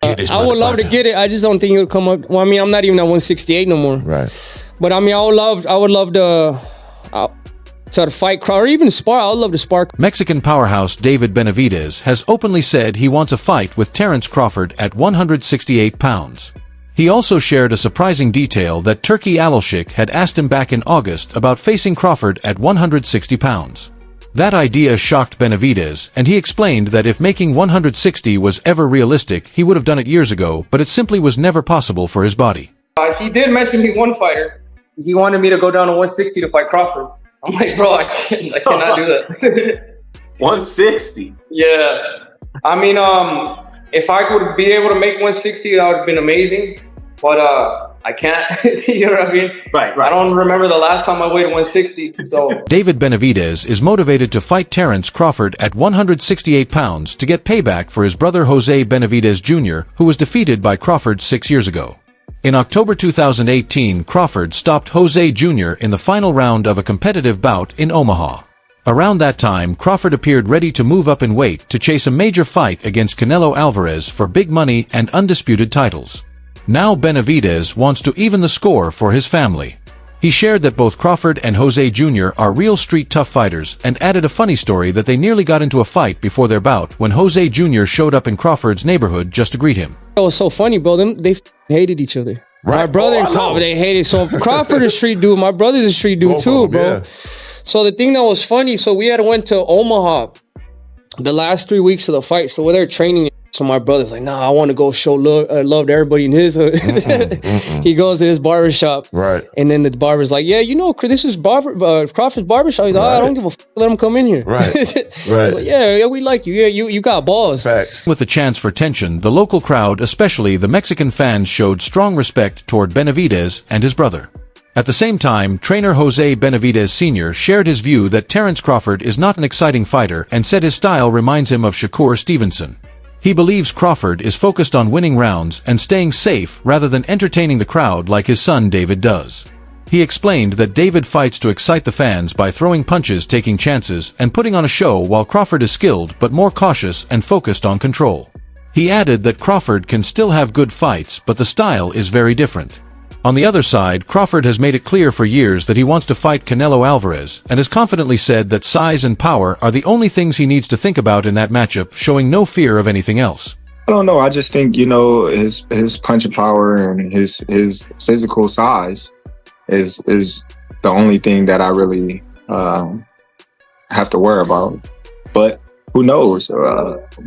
get this I would love to get it. I just don't think it would come up. Well, I mean, I'm not even at 168 no more. Right. But I mean, I would love to fight Crawford or even spar. I would love to spar. Mexican powerhouse David Benavidez has openly said he wants a fight with Terence Crawford at 168 pounds. He also shared a surprising detail that Turki Alalshik had asked him back in August about facing Crawford at 160 pounds. That idea shocked Benavidez, and he explained that if making 160 was ever realistic, he would have done it years ago, but it simply was never possible for his body. He did mention me one fighter. He wanted me to go down to 160 to fight Crawford. I'm like, bro, I cannot do that. 160? Yeah. I mean, if I could be able to make 160, that would have been amazing. But I can't. You know what I mean? Right. I don't remember the last time I weighed 160. So David Benavidez is motivated to fight Terence Crawford at 168 pounds to get payback for his brother Jose Benavidez Jr., who was defeated by Crawford 6 years ago. In October 2018, Crawford stopped Jose Jr. in the final round of a competitive bout in Omaha. Around that time, Crawford appeared ready to move up in weight to chase a major fight against Canelo Alvarez for big money and undisputed titles. Now Benavidez wants to even the score for his family. He shared that both Crawford and Jose Jr. are real street tough fighters and added a funny story that they nearly got into a fight before their bout when Jose Jr. showed up in Crawford's neighborhood just to greet him. it was so funny, bro. They hated each other. Right. My brother and Crawford, they hated. So Crawford is a street dude. My brother's a street dude too, bro. Yeah. So the thing that was funny, so we had went to Omaha the last 3 weeks of the fight. So we're there training. So my brother's like, nah, I want to go show love to everybody in his hood. He goes to his barbershop. Right. And then the barber's like, yeah, you know, this is Crawford's barbershop. He's like, I don't give a let him come in here. Right. Right. Like, yeah, we like you. Yeah, you got balls. Facts. With the chance for tension, the local crowd, especially the Mexican fans, showed strong respect toward Benavidez and his brother. At the same time, trainer Jose Benavidez Sr. shared his view that Terence Crawford is not an exciting fighter and said his style reminds him of Shakur Stevenson. He believes Crawford is focused on winning rounds and staying safe rather than entertaining the crowd like his son David does. He explained that David fights to excite the fans by throwing punches, taking chances, and putting on a show, while Crawford is skilled but more cautious and focused on control. He added that Crawford can still have good fights, but the style is very different. On the other side, Crawford has made it clear for years that he wants to fight Canelo Alvarez, and has confidently said that size and power are the only things he needs to think about in that matchup, showing no fear of anything else. I don't know. I just think, you know, his punch power and his physical size is the only thing that I really have to worry about. But who knows?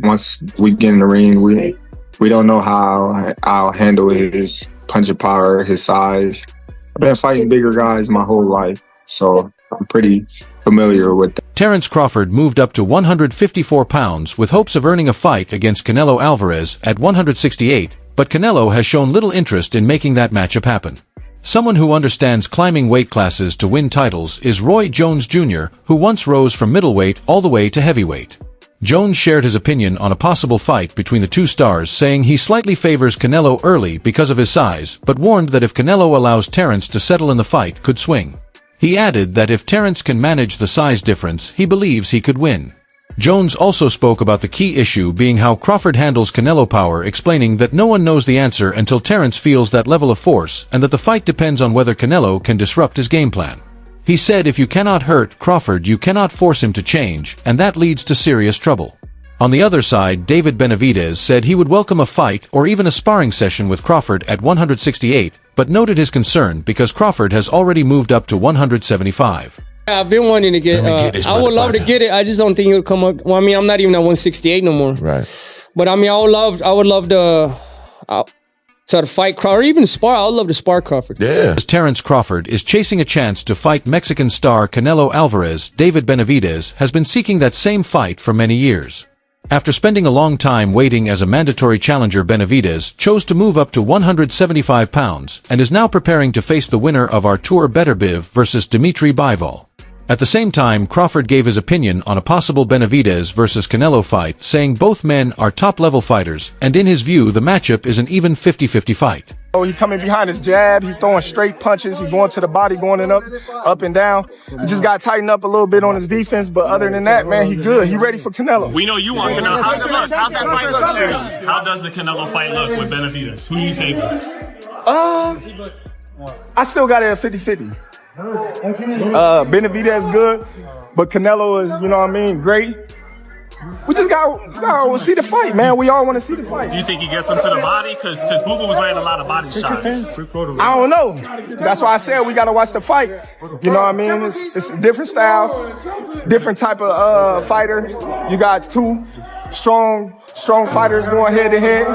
Once we get in the ring, we don't know how I'll handle his punch power, his size. I've been fighting bigger guys my whole life, so I'm pretty familiar with that. Terence Crawford moved up to 154 pounds with hopes of earning a fight against Canelo Alvarez at 168, but Canelo has shown little interest in making that matchup happen. Someone who understands climbing weight classes to win titles is Roy Jones Jr., who once rose from middleweight all the way to heavyweight. Jones shared his opinion on a possible fight between the two stars, saying he slightly favors Canelo early because of his size, but warned that if Canelo allows Terence to settle in the fight, could swing. He added that if Terence can manage the size difference, he believes he could win. Jones also spoke about the key issue being how Crawford handles Canelo power, explaining that no one knows the answer until Terence feels that level of force, and that the fight depends on whether Canelo can disrupt his game plan. He said if you cannot hurt Crawford, you cannot force him to change, and that leads to serious trouble. On the other side, David Benavidez said he would welcome a fight or even a sparring session with Crawford at 168, but noted his concern because Crawford has already moved up to 175. I've been wanting to get, I would love to get it. I just don't think it would come up. Well, I mean, I'm not even at 168 no more. Right. But I mean, I would love to fight Crawford or even spar. I would love to spar Crawford. Yeah. As Terence Crawford is chasing a chance to fight Mexican star Canelo Alvarez, David Benavidez has been seeking that same fight for many years. After spending a long time waiting as a mandatory challenger, Benavidez chose to move up to 175 pounds and is now preparing to face the winner of Artur Beterbiev versus Dimitri Bivol. At the same time, Crawford gave his opinion on a possible Benavidez versus Canelo fight, saying both men are top-level fighters, and in his view the matchup is an even 50-50 fight. Oh, he coming behind his jab. He throwing straight punches. He going to the body, going in up and down. He just got to tighten up a little bit on his defense. But other than that, man, he good. He ready for Canelo. We know you want Canelo. How's that fight look? How does the Canelo fight look with Benavidez? Who do you favor? I still got it at 50-50. Benavidez good, but Canelo is, you know what I mean, great. We just gotta see the fight, man. We all want to see the fight. Do you think he gets him to the body? Because Boo Boo was landing a lot of body shots. I don't know. That's why I said we gotta watch the fight. You know what I mean? It's a different style, different type of fighter. You got two strong fighters going head to head.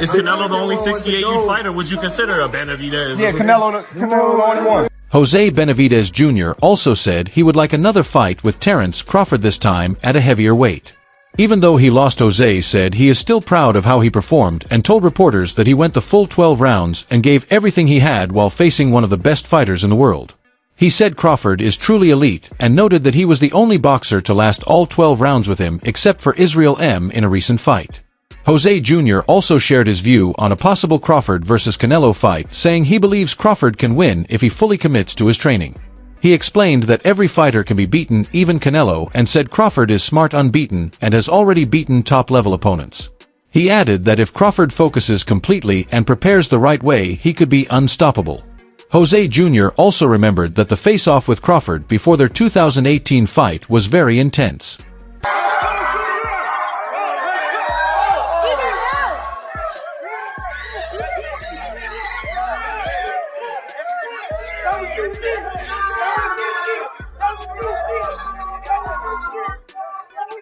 Is Canelo the only 68U fighter? Would you consider a Benavidez? Yeah, Canelo the only one. Jose Benavidez Jr. also said he would like another fight with Terence Crawford, this time at a heavier weight. Even though he lost, Jose said he is still proud of how he performed and told reporters that he went the full 12 rounds and gave everything he had while facing one of the best fighters in the world. He said Crawford is truly elite and noted that he was the only boxer to last all 12 rounds with him except for Israel M. in a recent fight. Jose Jr. also shared his view on a possible Crawford versus Canelo fight, saying he believes Crawford can win if he fully commits to his training. He explained that every fighter can be beaten, even Canelo, and said Crawford is smart unbeaten and has already beaten top-level opponents. He added that if Crawford focuses completely and prepares the right way, he could be unstoppable. Jose Jr. also remembered that the face-off with Crawford before their 2018 fight was very intense.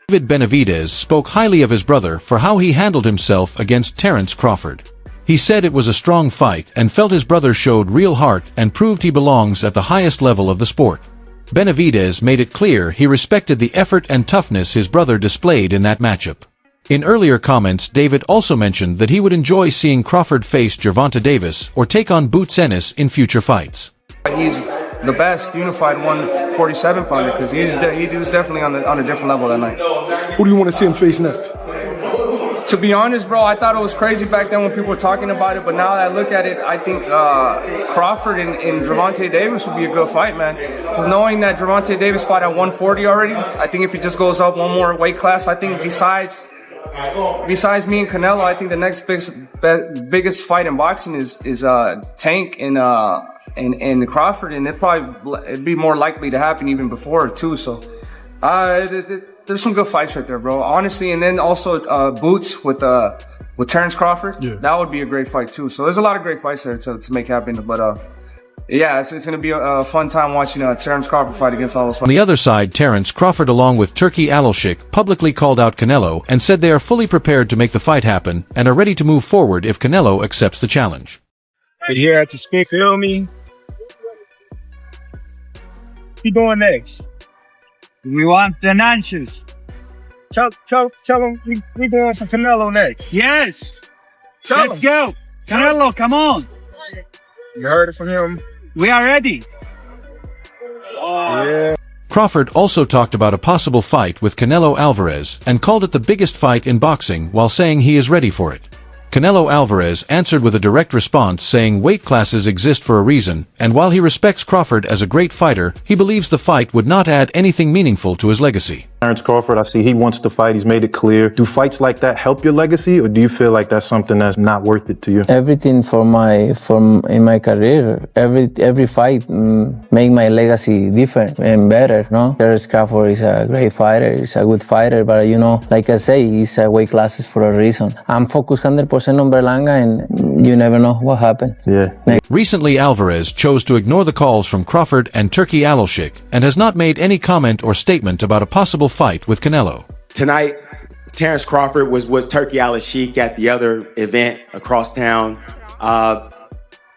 David Benavidez spoke highly of his brother for how he handled himself against Terence Crawford. He said it was a strong fight and felt his brother showed real heart and proved he belongs at the highest level of the sport. Benavidez made it clear he respected the effort and toughness his brother displayed in that matchup. In earlier comments, David also mentioned that he would enjoy seeing Crawford face Gervonta Davis or take on Boots Ennis in future fights. He's the best unified 147 pounder because he was definitely on a different level that night. Who do you want to see him face next? To be honest, bro, I thought it was crazy back then when people were talking about it, but now that I look at it, I think Crawford and Gervonta Davis would be a good fight, man. Knowing that Gervonta Davis fought at 140 already, I think if he just goes up one more weight class, I think besides me and Canelo, I think the next biggest fight in boxing is Tank and Crawford, and it'd be more likely to happen even before too. So there's some good fights right there, bro. Honestly, and then also Boots with Terence Crawford. Yeah. That would be a great fight too. So there's a lot of great fights there to make happen. But yeah, it's going to be a fun time watching Terence Crawford fight against all those fighters. On the other side, Terence Crawford along with Turki Alashik publicly called out Canelo and said they are fully prepared to make the fight happen and are ready to move forward if Canelo accepts the challenge. We're here at the spin, feel me? What you doing next? We want financials. Tell him we doing some Canelo next. Yes. Let's go. Canelo, come on. You heard it from him. We are ready. Yeah. Crawford also talked about a possible fight with Canelo Alvarez and called it the biggest fight in boxing while saying he is ready for it. Canelo Alvarez answered with a direct response saying weight classes exist for a reason, and while he respects Crawford as a great fighter, he believes the fight would not add anything meaningful to his legacy. Terence Crawford, I see he wants to fight. He's made it clear. Do fights like that help your legacy, or do you feel like that's something that's not worth it to you? Everything in my career, every fight make my legacy different and better. No, Terence Crawford is a great fighter. He's a good fighter, but like I say, he's a weight classes for a reason. I'm focused 100% on Berlanga, and you never know what happened. Yeah. Recently, Alvarez chose to ignore the calls from Crawford and Turki Alashik and has not made any comment or statement about a possible fight with Canelo. Tonight, Terence Crawford was with Turki Alashik at the other event across town.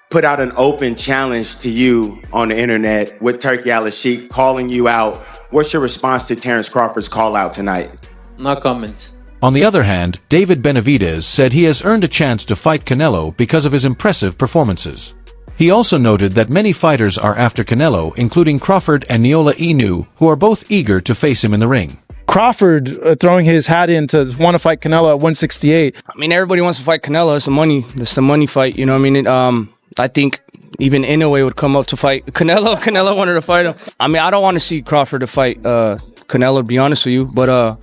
Put out an open challenge to you on the internet with Turki Alashik calling you out. What's your response to Terence Crawford's call out tonight? No comment. On the other hand, David Benavidez said he has earned a chance to fight Canelo because of his impressive performances. He also noted that many fighters are after Canelo, including Crawford and Niola Inu, who are both eager to face him in the ring. Crawford throwing his hat in to want to fight Canelo at 168. I mean, everybody wants to fight Canelo. It's the money fight. You know what I mean? I think even Inoue would come up to fight Canelo. Canelo wanted to fight him. I mean, I don't want to see Crawford to fight Canelo, to be honest with you. But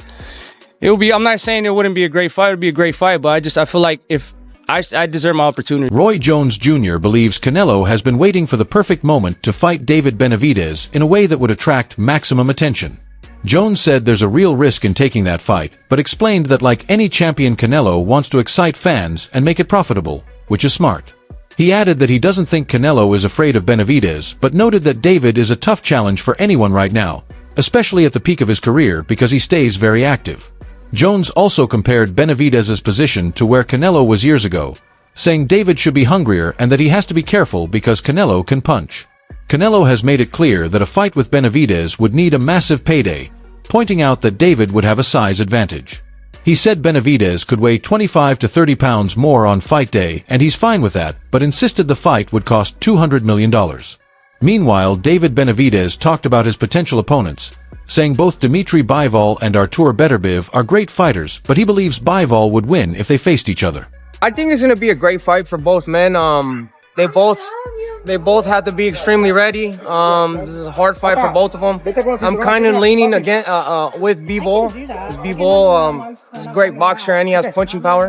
it would be. I'm not saying it wouldn't be a great fight. It would be a great fight. But I feel like if I deserve my opportunity. Roy Jones Jr. believes Canelo has been waiting for the perfect moment to fight David Benavidez in a way that would attract maximum attention. Jones said there's a real risk in taking that fight, but explained that like any champion, Canelo wants to excite fans and make it profitable, which is smart. He added that he doesn't think Canelo is afraid of Benavidez, but noted that David is a tough challenge for anyone right now, especially at the peak of his career because he stays very active. Jones also compared Benavidez's position to where Canelo was years ago, saying David should be hungrier and that he has to be careful because Canelo can punch. Canelo has made it clear that a fight with Benavidez would need a massive payday, pointing out that David would have a size advantage. He said Benavidez could weigh 25 to 30 pounds more on fight day and he's fine with that, but insisted the fight would cost $200 million. Meanwhile, David Benavidez talked about his potential opponents, saying both Dmitry Bivol and Artur Beterbiev are great fighters, but he believes Bivol would win if they faced each other. I think it's going to be a great fight for both men. They both have to be extremely ready. This is a hard fight for both of them. I'm kind of leaning again with Bivol. Bivol is a great boxer and he has punching power.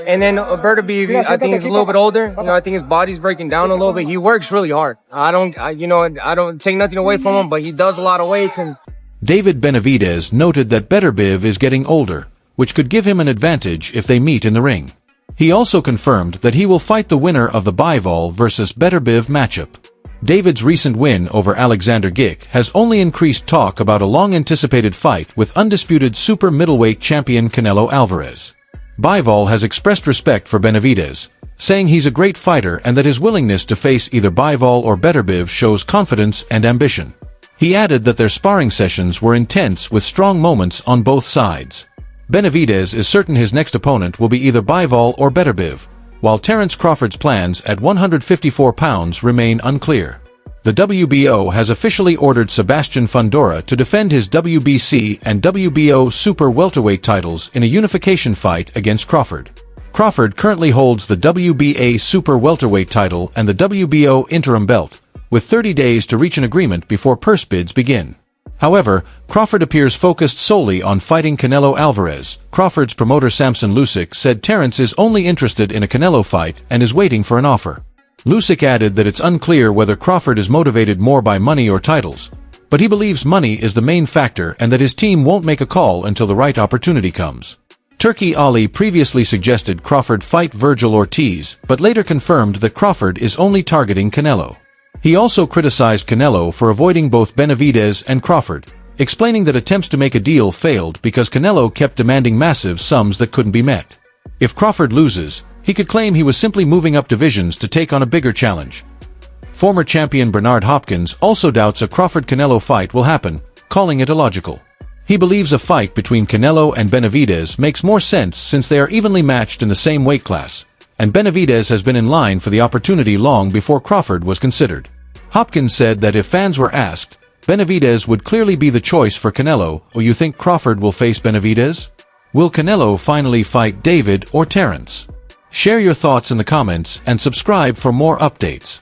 And then Beterbiev, I think he's a little bit older. You know, I think his body's breaking down a little bit. He works really hard. I don't take nothing away from him, but he does a lot of weights. And David Benavidez noted that Beterbiev is getting older, which could give him an advantage if they meet in the ring. He also confirmed that he will fight the winner of the Bivol versus Beterbiev matchup. David's recent win over Alexander Gick has only increased talk about a long-anticipated fight with undisputed super middleweight champion Canelo Alvarez. Bivol has expressed respect for Benavidez, saying he's a great fighter and that his willingness to face either Bivol or Beterbiev shows confidence and ambition. He added that their sparring sessions were intense with strong moments on both sides. Benavidez is certain his next opponent will be either Bivol or Beterbiev, while Terence Crawford's plans at 154 pounds remain unclear. The WBO has officially ordered Sebastian Fundora to defend his WBC and WBO super welterweight titles in a unification fight against Crawford. Crawford currently holds the WBA super welterweight title and the WBO interim belt, with 30 days to reach an agreement before purse bids begin. However, Crawford appears focused solely on fighting Canelo Alvarez. Crawford's promoter Samson Lusick said Terence is only interested in a Canelo fight and is waiting for an offer. Lusick added that it's unclear whether Crawford is motivated more by money or titles, but he believes money is the main factor and that his team won't make a call until the right opportunity comes. Turki Ali previously suggested Crawford fight Virgil Ortiz, but later confirmed that Crawford is only targeting Canelo. He also criticized Canelo for avoiding both Benavidez and Crawford, explaining that attempts to make a deal failed because Canelo kept demanding massive sums that couldn't be met. If Crawford loses, he could claim he was simply moving up divisions to take on a bigger challenge. Former champion Bernard Hopkins also doubts a Crawford-Canelo fight will happen, calling it illogical. He believes a fight between Canelo and Benavidez makes more sense since they are evenly matched in the same weight class, and Benavidez has been in line for the opportunity long before Crawford was considered. Hopkins said that if fans were asked, Benavidez would clearly be the choice for Canelo, or you think Crawford will face Benavidez? Will Canelo finally fight David or Terence? Share your thoughts in the comments and subscribe for more updates.